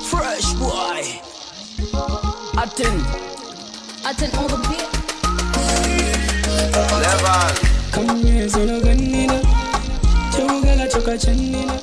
Fresh boy, attend all the beat. Level. Come solo ganina, chogala choka chanina.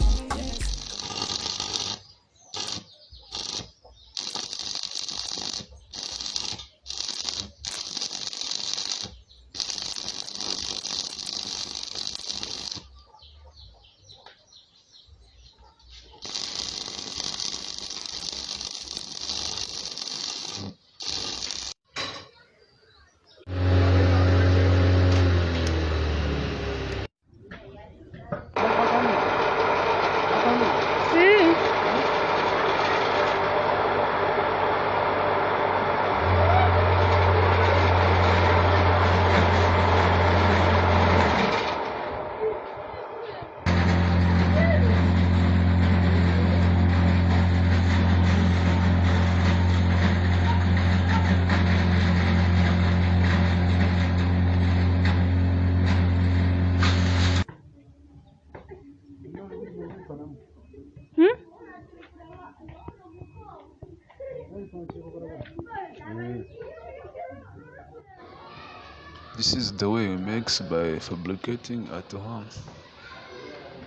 This is the way we mix by fabricating at home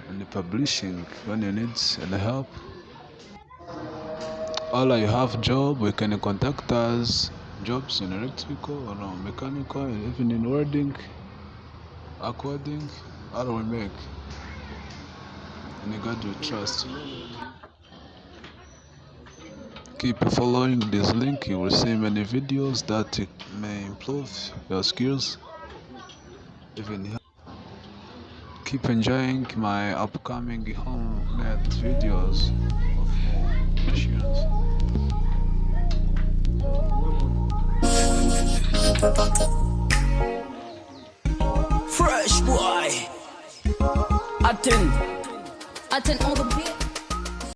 and publishing when you need any help. All I have job, we can contact us. Jobs in electrical or mechanical, even in welding, according, all we make. And God we trust. Keep following this link, you will see many videos that may improve your skills. Even keep enjoying my upcoming homemade videos of machines. Fresh boy, attend all the beat.